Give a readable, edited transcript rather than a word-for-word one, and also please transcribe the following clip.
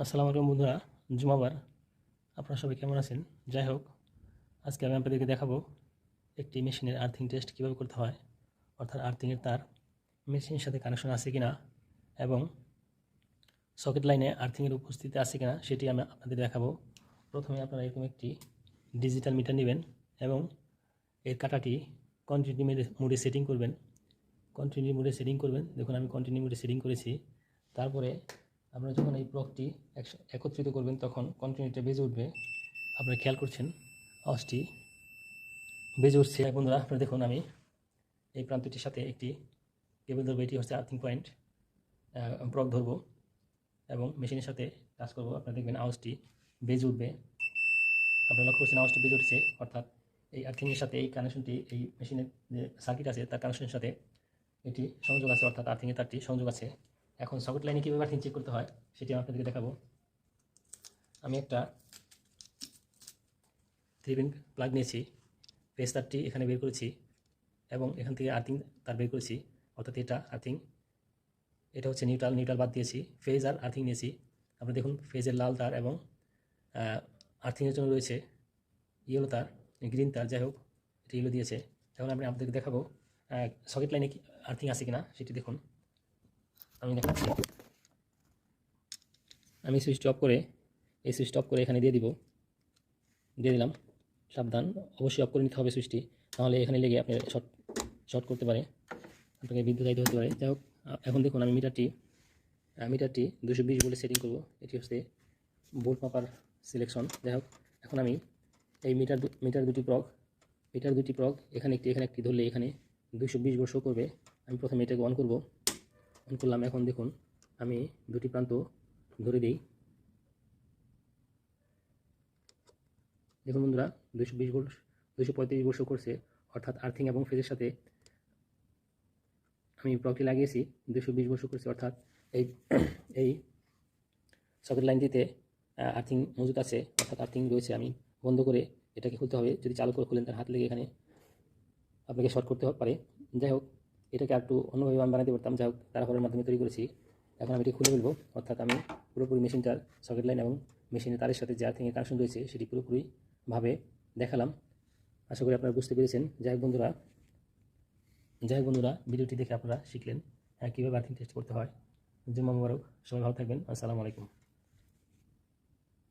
আসসালামু আলাইকুম বন্ধুরা, জুমাবার। আপনারা সবাই কেমন আছেন? যাই হোক, আজকে আমি আপনাদেরকে দেখাবো একটি মেশিনের আর্থিং টেস্ট কীভাবে করতে হয়, অর্থাৎ আর্থিংয়ের তার মেশিনের সাথে কানেকশন আছে কিনা এবং সকেট লাইনে আর্থিংয়ের উপস্থিতি আছে কিনা সেটি আমি আপনাদের দেখাবো। প্রথমে আপনারা এরকম একটি ডিজিটাল মিটার নেবেন এবং এর কাঁটাটি কন্টিনিউ মোডে সেটিং করবেন। দেখুন আমি কন্টিনিউ মোডে সেটিং করেছি। তারপরে আপনারা যখন এই ব্লকটি একত্রিত করবেন তখন কন্টিনিউটা বেজে উঠবে। আপনারা খেয়াল করছেন আওয়াজটি বেজে উঠছে। বন্ধুরা আপনারা দেখুন, আমি এই প্রান্তটির সাথে একটি কেবল ধরবো, এটি হচ্ছে আর্থিং পয়েন্ট। ব্লক ধরবো এবং মেশিনের সাথে টাচ করবো। আপনারা দেখবেন আওয়াজটি বেজে উঠবে। আপনারা লক্ষ্য করছেন আওয়াজটি বেজে উঠছে, অর্থাৎ এই আর্থিংয়ের সাথে এই কানেকশনটি, এই মেশিনের যে সার্কিট আছে তার কানেকশনের সাথে এটি সংযোগ আছে, অর্থাৎ আর্থিংয়ের তারটি সংযোগ আছে। এখন সকেট লাইনে কীভাবে আর্থিং চেক করতে হয় সেটি আমি আপনাদেরকে দেখাবো। আমি একটা 3 পিন প্লাগ নিয়েছি, ফেজ তারটি এখানে বের করেছি এবং এখান থেকে আর্থিং তার বের করেছি, অর্থাৎ এটা আর্থিং, এটা হচ্ছে নিউট্রাল বাদ দিয়েছি, ফেজ আর আর্থিং নিয়েছি। আপনারা দেখুন ফেজের লাল তার এবং আর্থিংয়ের জন্য রয়েছে ইয়েলো তার, গ্রিন তার, যাই হোক এটা ইয়েলো দিয়েছে। এখন আমি আপনাদেরকে দেখাবো সকেট লাইনে আর্থিং আছে কিনা সেটি দেখুন। আমি দেখাচ্ছি, আমি সুইচটি অফ করে এখানে দিয়ে দিলাম। সাবধান, অবশ্যই অফ করে নিতে হবে সুইচটি, তাহলে এখানে লেগে আপনার শর্ট করতে পারে, আপনাকে বিদ্যুতায়িত হতে পারে। যাই হোক, এখন দেখুন আমি মিটারটি 220 ভোল্টে সেটিং করব। এটি হচ্ছে ভোল্ট মাপার সিলেকশন। যাই হোক, এখন আমি এই মিটার দুটি প্রগ এখানে একটি ধরলে এখানে 220 ভোল্ট শো করবে। আমি প্রথমে এটাকে অন করলাম। এখন দেখুন আমি দুটি প্রান্ত ধরে দিই। দেখুন বন্ধুরা, 220 ভোল্ট 235 ভোল্ট শো করছে, অর্থাৎ আর্থিং এবং ফেজের সাথে আমি প্লগটি লাগিয়েছি, 220 ভোল্ট শো করছে, অর্থাৎ এই সকেট লাইনটিতে আর্থিং মজুদ আছে, অর্থাৎ আর্থিং রয়েছে। আমি বন্ধ করে এটাকে খুলতে হবে। যদি চালু করে খুলেন তার হাত লেগে এখানে আপনাকে শর্ট করতে পারে। যাই হোক, এটাকে একটু অন্যভাবে আমি বানাতে পারতাম। যাই হোক, তাড়াহুড়োর মাধ্যমে তৈরি করেছি। এখন আমি এটি খুলে ফেলবো, অর্থাৎ আমি পুরোপুরি মেশিনটার সকেট লাইন এবং মেশিনের তারের সাথে যে আর্থিংয়ের কানেকশন রয়েছে সেটি পুরোপুরিভাবে দেখালাম। আশা করি আপনারা বুঝতে পেরেছেন। যাই হোক বন্ধুরা, ভিডিওটি দেখে আপনারা শিখলেন কীভাবে আর্থিং টেস্ট করতে হয়। জুম্মা মুবারক, সবাই ভালো থাকবেন। আসসালামু আলাইকুম।